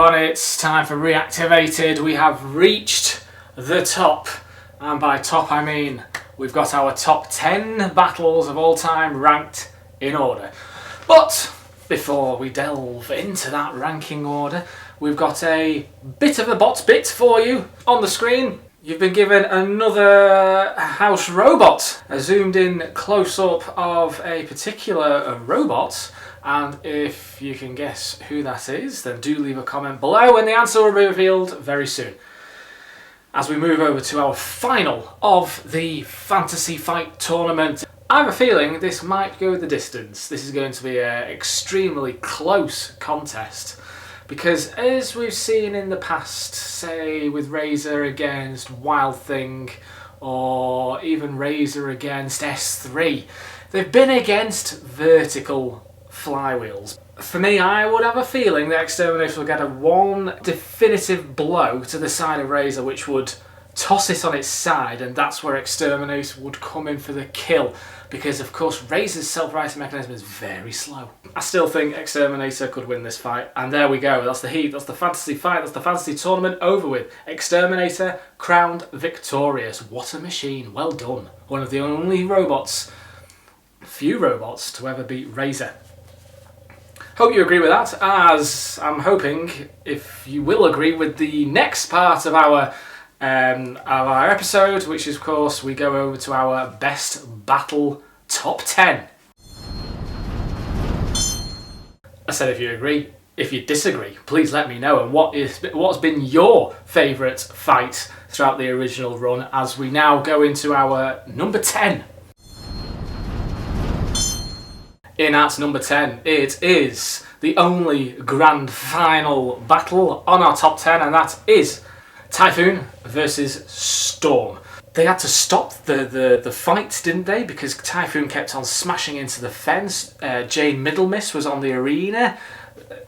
on, it's time for Reactivated. We have reached the top, and by top I mean we've got our top 10 battles of all time ranked in order. But before we delve into that ranking order, we've got a bit of a bot bit for you on the screen. You've been given another house robot, a zoomed in close-up of a particular robot, and if you can guess who that is, then do leave a comment below and the answer will be revealed very soon. As we move over to our final of the Fantasy Fight Tournament, I have a feeling this might go the distance. This is going to be an extremely close contest. Because as we've seen in the past, say with Razor against Wild Thing, or even Razor against S3, they've been against vertical flywheels. For me, I would have a feeling that Exterminator will get a one definitive blow to the side of Razor which would toss it on its side, and that's where Exterminator would come in for the kill, because of course Razor's self-righting mechanism is very slow. I still think Exterminator could win this fight, and there we go. That's the heat, that's the fantasy fight, that's the fantasy tournament over with. Exterminator crowned victorious. What a machine, well done. One of the only robots, few robots, to ever beat Razor. Hope you agree with that, as I'm hoping if you will agree with the next part of our episode, which is of course we go over to our best battle top 10. I said if you agree. If you disagree, please let me know, and what's been your favourite fight throughout the original run as we now go into our number 10. In at number 10, it is the only grand final battle on our top 10, and that is Typhoon versus Storm. They had to stop the fight, didn't they? Because Typhoon kept on smashing into the fence. Jane Middlemiss was on the arena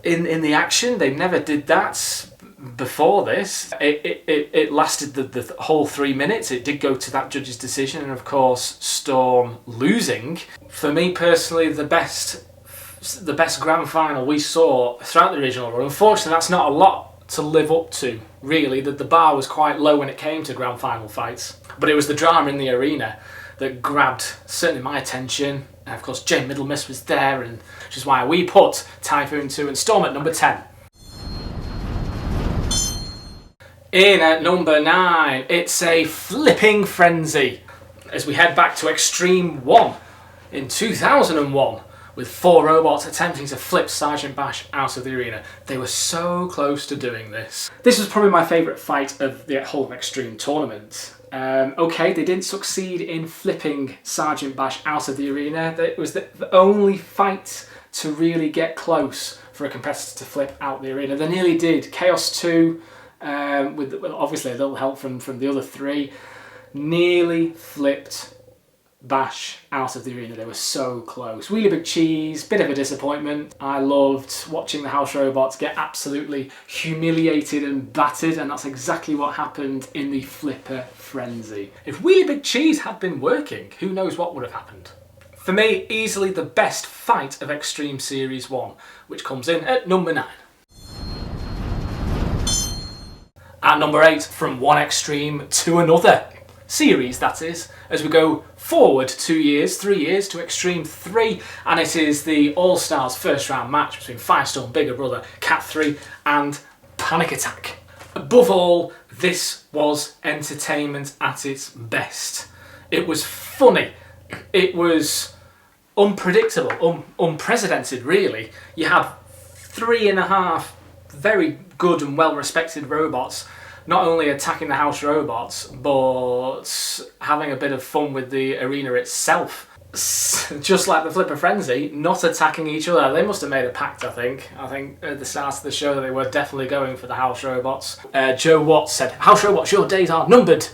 in the action. They never did that before this. It lasted the whole 3 minutes. It did go to that judge's decision, and of course Storm losing. For me personally, the best grand final we saw throughout the original run. Unfortunately, that's not a lot to live up to, really. The bar was quite low when it came to grand final fights, but it was the drama in the arena that grabbed certainly my attention. And of course Jane Middlemiss was there, and which is why we put Typhoon 2 and Storm at number 10. In at number 9, it's a flipping frenzy as we head back to Extreme 1 in 2001 with 4 robots attempting to flip Sergeant Bash out of the arena. They were so close to doing this. This was probably my favourite fight of the whole Extreme tournament. Okay, they didn't succeed in flipping Sergeant Bash out of the arena. It was the only fight to really get close for a competitor to flip out the arena. They nearly did. Chaos 2, with obviously a little help from the other 3, nearly flipped Bash out of the arena. They were so close. Really big cheese, bit of a disappointment. I loved watching the house robots get absolutely humiliated and battered, and that's exactly what happened in the flipper frenzy. If Wheelie Big Cheese had been working, who knows what would have happened. For me, easily the best fight of Extreme Series 1, which comes in at number 9. At number 8, from one extreme to another series, that is, as we go forward 2 years, 3 years to Extreme 3, and it is the All-Stars first round match between Firestorm, Bigger Brother, Cat 3 and Panic Attack. Above all, this was entertainment at its best. It was funny, it was unpredictable, unprecedented really. You had 3.5 very good and well-respected robots not only attacking the house robots, but having a bit of fun with the arena itself. Just like the Flipper Frenzy, not attacking each other. They must have made a pact, I think. I think at the start of the show they were definitely going for the house robots. Joe Watts said, "House robots, your days are numbered."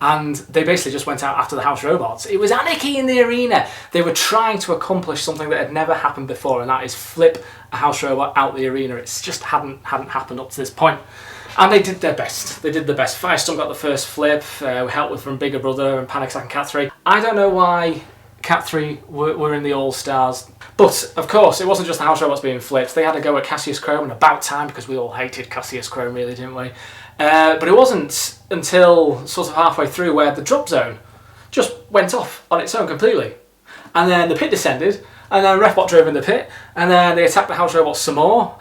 And they basically just went out after the house robots. It was anarchy in the arena. They were trying to accomplish something that had never happened before, and that is flip a house robot out the arena. It's just hadn't happened up to this point. And they did their best. They did the best. Firestorm got the first flip, help with from Bigger Brother and Panic Attack and Cat 3. I don't know why Cat 3 were in the All-Stars. But, of course, it wasn't just the house robots being flipped. They had to go at Cassius Chrome, and about time, because we all hated Cassius Chrome, really, didn't we? But it wasn't until sort of halfway through where the drop zone just went off on its own completely. And then the pit descended, and then Refbot drove in the pit, and then they attacked the house robots some more.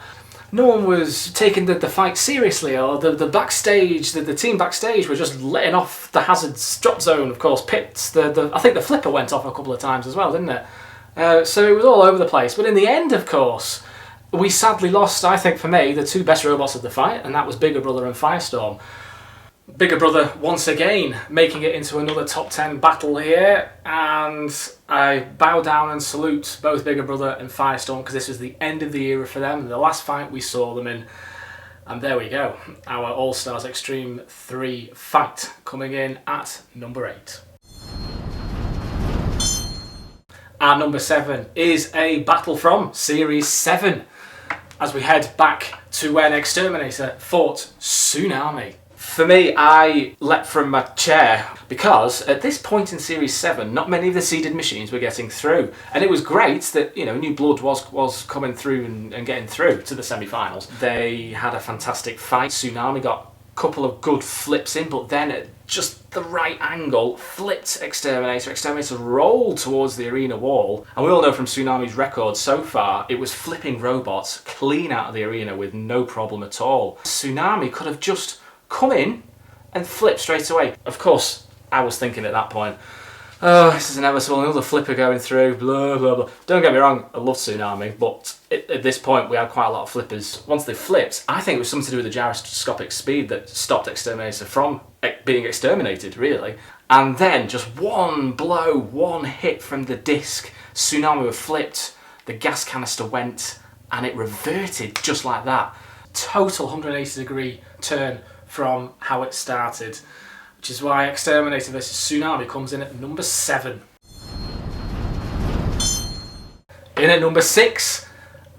No one was taking the fight seriously, or the backstage, the team backstage were just letting off the hazards. Drop zone, of course, pits. I think the flipper went off a couple of times as well, didn't it? So it was all over the place. But in the end, of course, we sadly lost, I think for me, the two best robots of the fight, and that was Bigger Brother and Firestorm. Bigger Brother, once again, making it into another top 10 battle here, and I bow down and salute both Bigger Brother and Firestorm, because this was the end of the era for them, the last fight we saw them in. And there we go, our All-Stars Extreme 3 fight, coming in at number 8. At number 7 is a battle from Series 7, as we head back to when Exterminator fought Tsunami. For me, I leapt from my chair because at this point in Series 7, not many of the seeded machines were getting through. And it was great that, you know, New Blood was coming through and getting through to the semi-finals. They had a fantastic fight. Tsunami got a couple of good flips in, but then at just the right angle, flipped Exterminator. Exterminator rolled towards the arena wall. And we all know from Tsunami's record so far, it was flipping robots clean out of the arena with no problem at all. Tsunami could have just come in and flip straight away. Of course, I was thinking at that point, oh, this is inevitable, another flipper going through, blah, blah, blah. Don't get me wrong, I love Tsunami, but at this point we had quite a lot of flippers. Once they flipped, I think it was something to do with the gyroscopic speed that stopped Exterminator from being exterminated, really. And then just one blow, one hit from the disc, Tsunami were flipped, the gas canister went, and it reverted just like that. Total 180-degree turn from how it started, which is why Exterminator vs Tsunami comes in at number 7. In at number 6,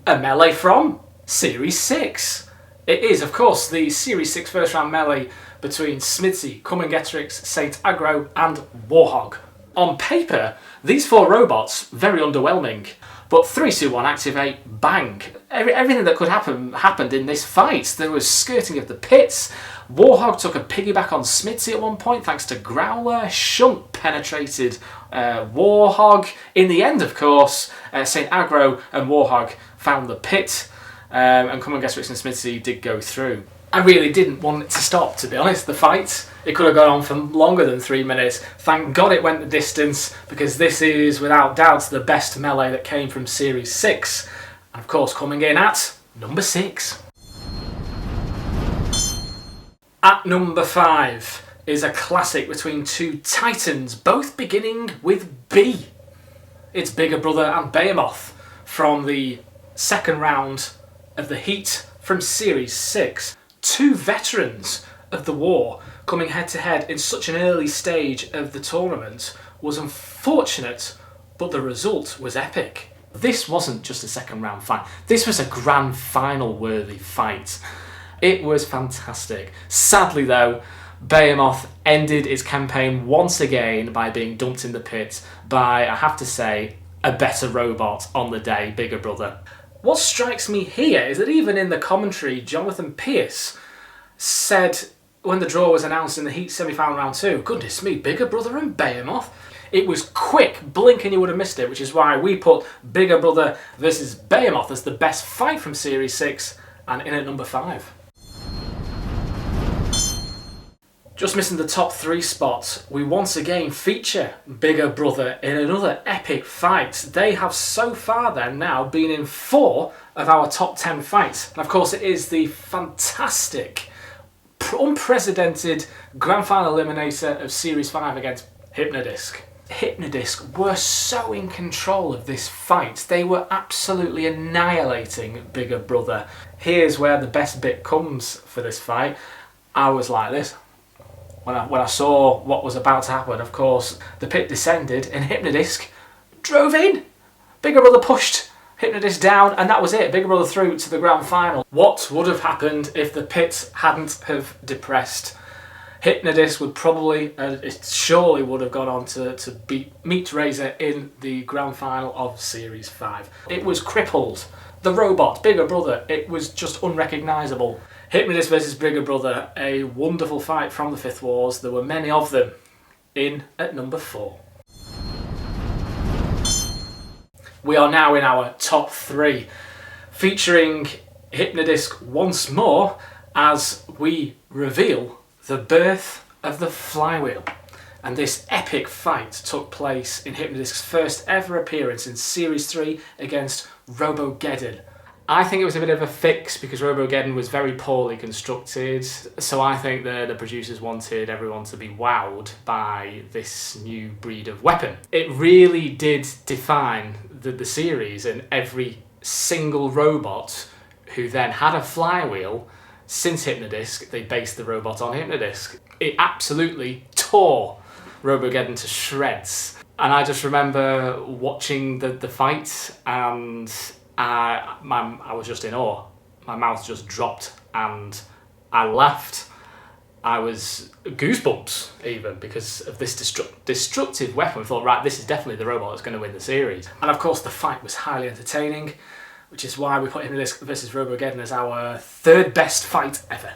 a melee from Series 6. It is, of course, the Series 6 first round melee between Smidsy, Commangetrix, Saint Aggro and Warhog. On paper, these 4 robots, very underwhelming. But 3, 2, 1, activate, bang. Everything that could happen happened in this fight. There was skirting of the pits. Warhog took a piggyback on Smidsy at one point thanks to Growler. Shunt penetrated Warhog. In the end, of course, Saint Aggro and Warhog found the pit. And Commangetrix and Smidsy did go through. I really didn't want it to stop, to be honest, the fight. It could have gone on for longer than 3 minutes. Thank God it went the distance, because this is, without doubt, the best melee that came from Series 6. And of course, coming in at number 6. At number 5 is a classic between 2 titans, both beginning with B. It's Bigger Brother and Behemoth from the second round of the heat from Series 6. 2 veterans of the war coming head to head in such an early stage of the tournament was unfortunate, but the result was epic. This wasn't just a second round fight, this was a grand final worthy fight. It was fantastic. Sadly though, Behemoth ended its campaign once again by being dumped in the pit by, I have to say, a better robot on the day, Bigger Brother. What strikes me here is that even in the commentary, Jonathan Pierce said when the draw was announced in the Heat semi-final round 2, goodness me, Bigger Brother and Behemoth. It was quick, blink and you would have missed it, which is why we put Bigger Brother versus Behemoth as the best fight from Series 6 and in at number 5. Just missing the top 3 spots, we once again feature Bigger Brother in another epic fight. They have so far then now been in 4 of our top 10 fights. And of course it is the fantastic, unprecedented Grand Final Eliminator of Series 5 against Hypno-Disc. Hypno-Disc were so in control of this fight. They were absolutely annihilating Bigger Brother. Here's where the best bit comes for this fight. I was like this. When I saw what was about to happen, of course, the pit descended and Hypno-Disc drove in. Bigger Brother pushed Hypno-Disc down and that was it. Bigger Brother through to the grand final. What would have happened if the pit hadn't have depressed Hypno-Disc would probably, it surely would have gone on to meet Razor in the grand final of Series 5. It was crippled. The robot, Bigger Brother, it was just unrecognisable. Hypno-Disc versus Bigger Brother, a wonderful fight from the Fifth Wars. There were many of them. In at number 4. We are now in our top 3, featuring Hypno-Disc once more as we reveal the birth of the flywheel. And this epic fight took place in Hypno-Disc's first ever appearance in Series 3 against Robogeddon. I think it was a bit of a fix because Robogeddon was very poorly constructed, so I think the producers wanted everyone to be wowed by this new breed of weapon. It really did define the series, and every single robot who then had a flywheel, since Hypno-Disc, they based the robot on Hypno-Disc. It absolutely tore Robogeddon to shreds. And I just remember watching the fight, and I was just in awe. My mouth just dropped and I laughed. I was goosebumps even because of this destructive weapon. I thought, right, this is definitely the robot that's going to win the series. And of course the fight was highly entertaining, which is why we put Hypno-Disc versus Robogeddon as our 3rd best fight ever.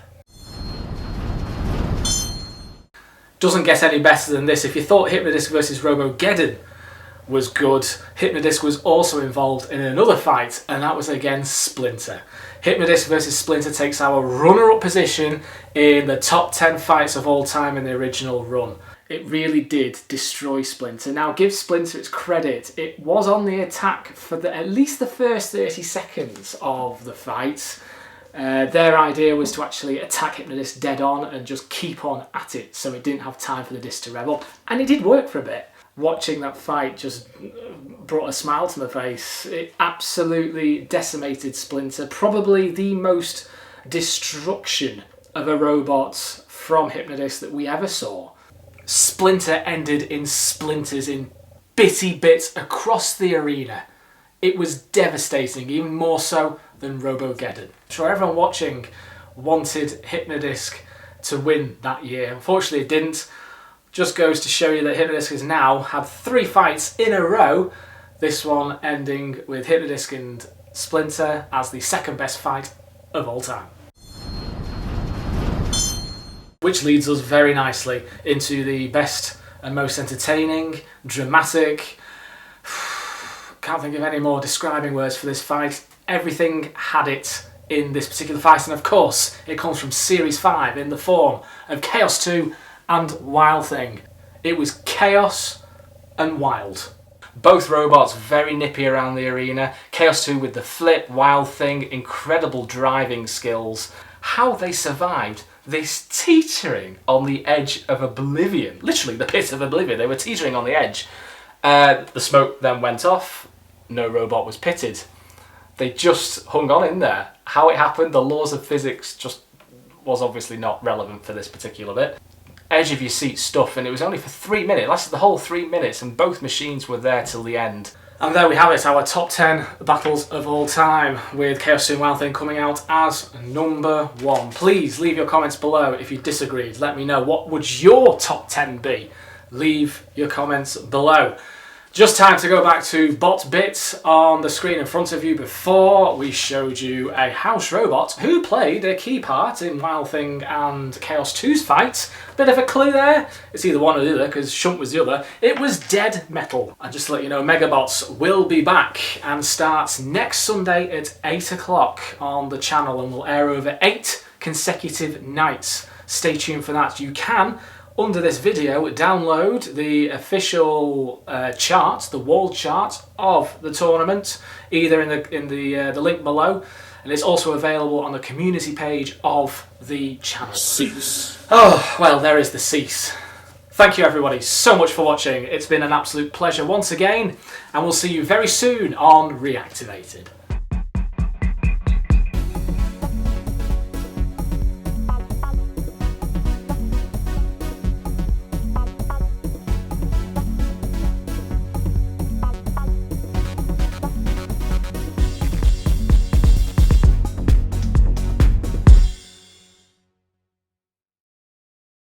Doesn't get any better than this. If you thought Hypno-Disc versus Robogeddon was good, Hypno-Disc was also involved in another fight, and that was against Splinter. Hypno-Disc versus Splinter takes our runner-up position in the top 10 fights of all time in the original run. It really did destroy Splinter. Now, give Splinter its credit, it was on the attack for at least the first 30 seconds of the fight. Their idea was to actually attack Hypno-Disc dead on and just keep on at it, so it didn't have time for the disc to rev up. And it did work for a bit. Watching that fight just brought a smile to my face. It absolutely decimated Splinter. Probably the most destruction of a robot from Hypno-Disc that we ever saw. Splinter ended in splinters, in bitty bits across the arena. It was devastating, even more so than Robogeddon. I'm sure everyone watching wanted Hypno-Disc to win that year. Unfortunately it didn't. Just goes to show you that Hypno-Disc has now had 3 fights in a row, this one ending with Hypno-Disc and Splinter as the 2nd best fight of all time. Which leads us very nicely into the best and most entertaining, dramatic, can't think of any more describing words for this fight. Everything had it in this particular fight, and of course it comes from Series 5 in the form of Chaos 2 and Wild Thing. It was chaos and wild. Both robots very nippy around the arena. Chaos 2 with the flip, Wild Thing, incredible driving skills. How they survived this teetering on the edge of oblivion. Literally the pit of oblivion. They were teetering on the edge. The smoke then went off. No robot was pitted. They just hung on in there. How it happened, the laws of physics just was obviously not relevant for this particular bit. Edge of your seat stuff, and it was only for 3 minutes. It lasted the whole 3 minutes, and both machines were there till the end. And there we have it, our top 10 battles of all time, with Chaos 2 and Wild Thing coming out as number 1. Please leave your comments below if you disagreed. Let me know, what would your top 10 be? Leave your comments below. Just time to go back to bot bits on the screen in front of you. Before we showed you a house robot who played a key part in Wild Thing and Chaos 2's fight. Bit of a clue there. It's either one or the other because Shunt was the other. It was Dead Metal. And just to let you know, Megabots will be back and starts next Sunday at 8 o'clock on the channel and will air over 8 consecutive nights. Stay tuned for that. You can, under this video, download the official chart, the wall chart of the tournament, either in the link below, and it's also available on the community page of the channel. Cease. Oh, well, there is the cease. Thank you everybody so much for watching. It's been an absolute pleasure once again, and we'll see you very soon on Reactivated.